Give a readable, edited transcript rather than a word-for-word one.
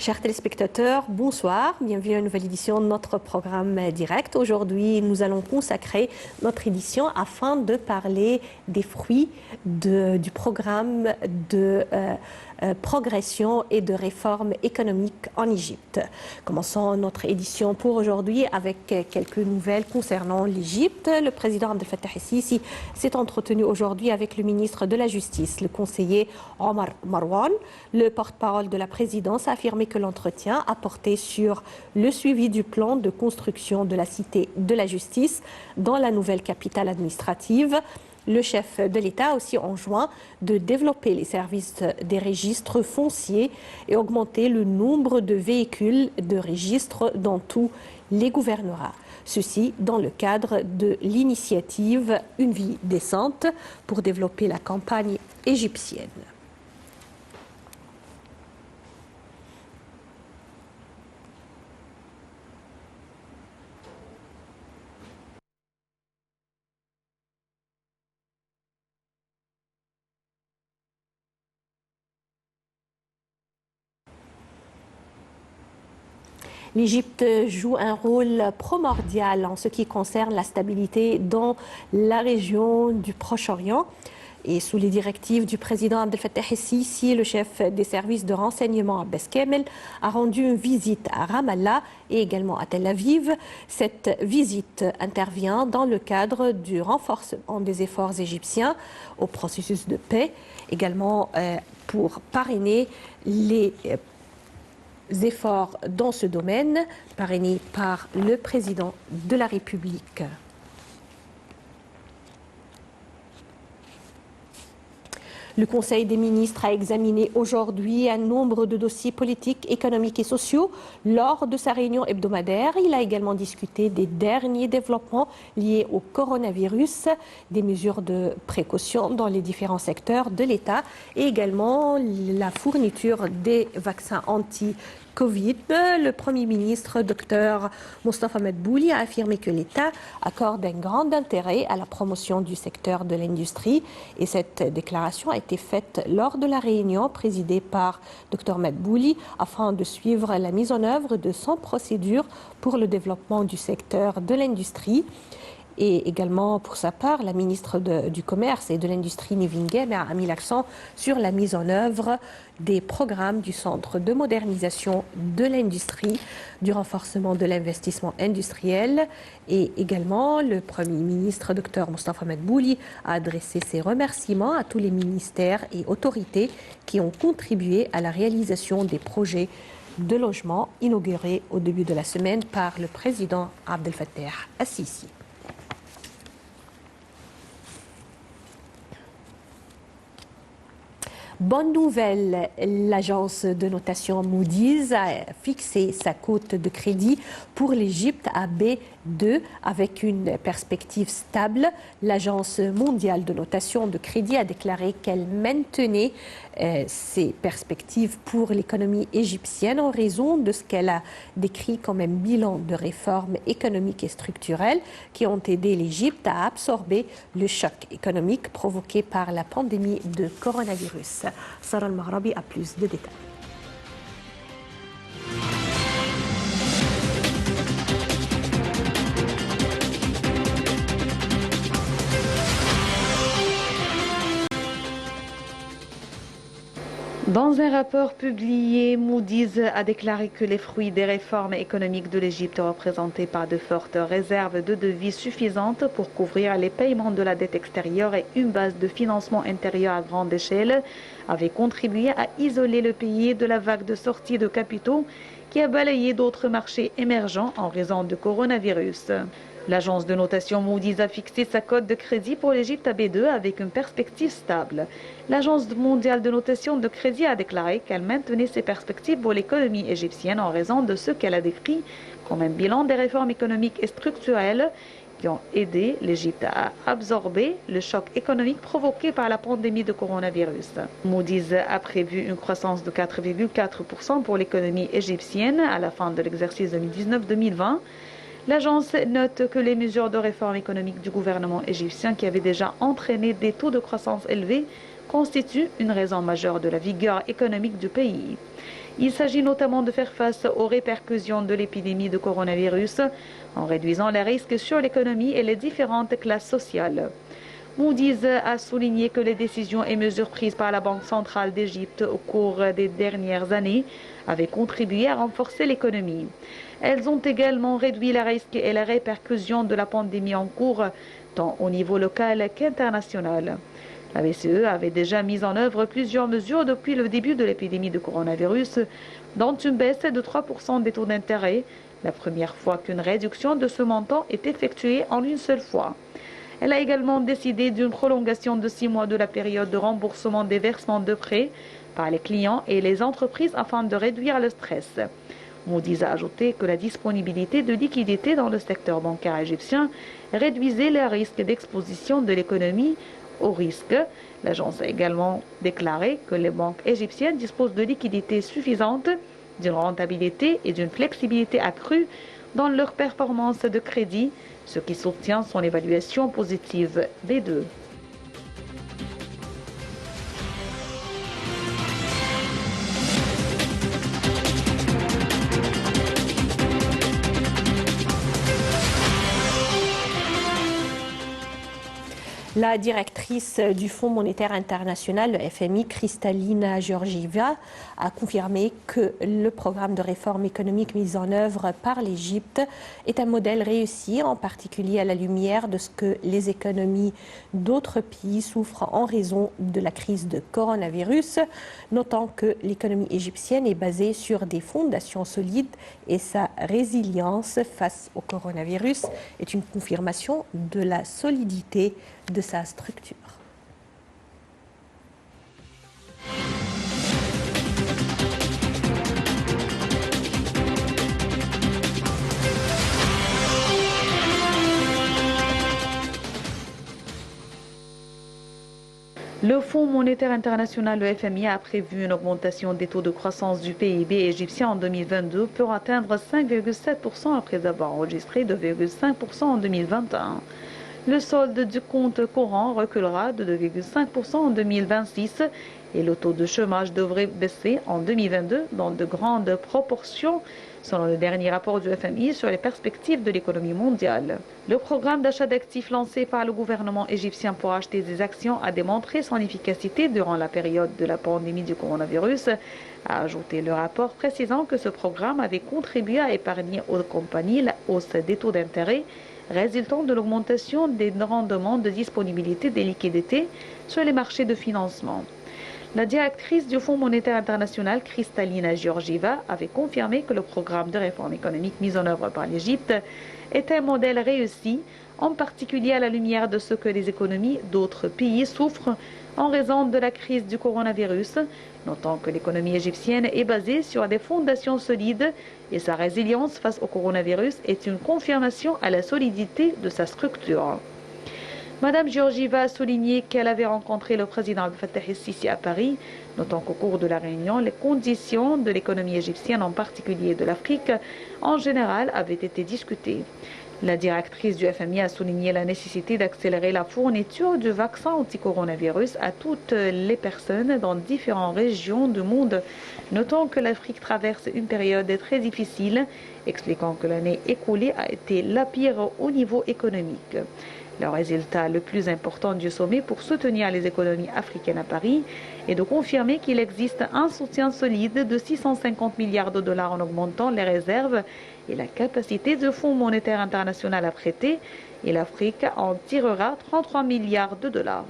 Chers téléspectateurs, bonsoir. Bienvenue à une nouvelle édition de notre programme direct. Aujourd'hui, nous allons consacrer notre édition afin de parler des fruits du programme de progression et de réforme économique en Égypte. Commençons notre édition pour aujourd'hui avec quelques nouvelles concernant l'Égypte. Le président Abdel Fattah el-Sisi s'est entretenu aujourd'hui avec le ministre de la Justice, le conseiller Omar Marwan. Le porte-parole de la présidence a affirmé que l'entretien a porté sur le suivi du plan de construction de la cité de la justice dans la nouvelle capitale administrative. Le chef de l'État a aussi enjoint de développer les services des registres fonciers et augmenter le nombre de véhicules de registres dans tous les gouvernorats. Ceci dans le cadre de l'initiative Une vie décente pour développer la campagne égyptienne. L'Égypte joue un rôle primordial en ce qui concerne la stabilité dans la région du Proche-Orient. Et sous les directives du président Abdel Fattah el-Sisi, le chef des services de renseignement Abbas Kamel a rendu une visite à Ramallah et également à Tel Aviv. Cette visite intervient dans le cadre du renforcement des efforts égyptiens au processus de paix, également pour parrainer les efforts dans ce domaine, parrainés par le président de la République. Le Conseil des ministres a examiné aujourd'hui un nombre de dossiers politiques, économiques et sociaux lors de sa réunion hebdomadaire. Il a également discuté des derniers développements liés au coronavirus, des mesures de précaution dans les différents secteurs de l'État et également la fourniture des vaccins anti-Covid. Le Premier ministre, Dr Mostafa Madbouli, a affirmé que l'État accorde un grand intérêt à la promotion du secteur de l'industrie et cette déclaration a été faite lors de la réunion présidée par Dr Madbouli afin de suivre la mise en œuvre de 100 procédures pour le développement du secteur de l'industrie. Et également, pour sa part, la ministre du Commerce et de l'Industrie, Nivine Guémé, a mis l'accent sur la mise en œuvre des programmes du Centre de modernisation de l'industrie, du renforcement de l'investissement industriel. Et également, le Premier ministre, Dr Mostafa Madbouli, a adressé ses remerciements à tous les ministères et autorités qui ont contribué à la réalisation des projets de logement inaugurés au début de la semaine par le président Abdel Fattah el-Sisi. Bonne nouvelle, l'agence de notation Moody's a fixé sa cote de crédit pour l'Égypte à B2 avec une perspective stable. L'agence mondiale de notation de crédit a déclaré qu'elle maintenait ses perspectives pour l'économie égyptienne en raison de ce qu'elle a décrit comme un bilan de réformes économiques et structurelles qui ont aidé l'Égypte à absorber le choc économique provoqué par la pandémie de coronavirus. Sarah Al-Mahrabi a plus de détails. Dans un rapport publié, Moody's a déclaré que les fruits des réformes économiques de l'Égypte représentés par de fortes réserves de devises suffisantes pour couvrir les paiements de la dette extérieure et une base de financement intérieur à grande échelle avaient contribué à isoler le pays de la vague de sortie de capitaux qui a balayé d'autres marchés émergents en raison du coronavirus. L'agence de notation Moody's a fixé sa cote de crédit pour l'Égypte à B2 avec une perspective stable. L'agence mondiale de notation de crédit a déclaré qu'elle maintenait ses perspectives pour l'économie égyptienne en raison de ce qu'elle a décrit comme un bilan des réformes économiques et structurelles qui ont aidé l'Égypte à absorber le choc économique provoqué par la pandémie de coronavirus. Moody's a prévu une croissance de 4,4% pour l'économie égyptienne à la fin de l'exercice 2019-2020. L'agence note que les mesures de réforme économique du gouvernement égyptien qui avaient déjà entraîné des taux de croissance élevés constitue une raison majeure de la vigueur économique du pays. Il s'agit notamment de faire face aux répercussions de l'épidémie de coronavirus en réduisant les risques sur l'économie et les différentes classes sociales. Moody's a souligné que les décisions et mesures prises par la Banque centrale d'Égypte au cours des dernières années avaient contribué à renforcer l'économie. Elles ont également réduit les risques et les répercussions de la pandémie en cours, tant au niveau local qu'international. La BCE avait déjà mis en œuvre plusieurs mesures depuis le début de l'épidémie de coronavirus, dont une baisse de 3% des taux d'intérêt, la première fois qu'une réduction de ce montant est effectuée en une seule fois. Elle a également décidé d'une prolongation de 6 mois de la période de remboursement des versements de prêts par les clients et les entreprises afin de réduire le stress. Moody's a ajouté que la disponibilité de liquidités dans le secteur bancaire égyptien réduisait les risques d'exposition de l'économie au risque. L'agence a également déclaré que les banques égyptiennes disposent de liquidités suffisantes, d'une rentabilité et d'une flexibilité accrue dans leur performance de crédit, ce qui soutient son évaluation positive des deux. La directrice du Fonds monétaire international, le FMI, Kristalina Georgieva, a confirmé que le programme de réforme économique mis en œuvre par l'Égypte est un modèle réussi, en particulier à la lumière de ce que les économies d'autres pays souffrent en raison de la crise de coronavirus, notant que l'économie égyptienne est basée sur des fondations solides et sa résilience face au coronavirus est une confirmation de la solidité de sa structure. Le Fonds monétaire international, le FMI, a prévu une augmentation des taux de croissance du PIB égyptien en 2022 pour atteindre 5,7% après avoir enregistré 2,5% en 2021. Le solde du compte courant reculera de 2,5% en 2026 et le taux de chômage devrait baisser en 2022 dans de grandes proportions, selon le dernier rapport du FMI sur les perspectives de l'économie mondiale. Le programme d'achat d'actifs lancé par le gouvernement égyptien pour acheter des actions a démontré son efficacité durant la période de la pandémie du coronavirus, a ajouté le rapport précisant que ce programme avait contribué à épargner aux compagnies la hausse des taux d'intérêt résultant de l'augmentation des rendements de disponibilité des liquidités sur les marchés de financement. La directrice du Fonds monétaire international, Kristalina Georgieva, avait confirmé que le programme de réforme économique mis en œuvre par l'Égypte est un modèle réussi, en particulier à la lumière de ce que les économies d'autres pays souffrent en raison de la crise du coronavirus, notant que l'économie égyptienne est basée sur des fondations solides et sa résilience face au coronavirus est une confirmation à la solidité de sa structure. Madame Georgieva a souligné qu'elle avait rencontré le président Abdel Fattah el-Sisi à Paris, notant qu'au cours de la réunion, les conditions de l'économie égyptienne, en particulier de l'Afrique, en général, avaient été discutées. La directrice du FMI a souligné la nécessité d'accélérer la fourniture du vaccin anti-coronavirus à toutes les personnes dans différentes régions du monde, notant que l'Afrique traverse une période très difficile, expliquant que l'année écoulée a été la pire au niveau économique. Le résultat le plus important du sommet pour soutenir les économies africaines à Paris est de confirmer qu'il existe un soutien solide de 650 milliards de dollars en augmentant les réserves et la capacité du Fonds monétaire international à prêter, et l'Afrique en tirera 33 milliards de dollars.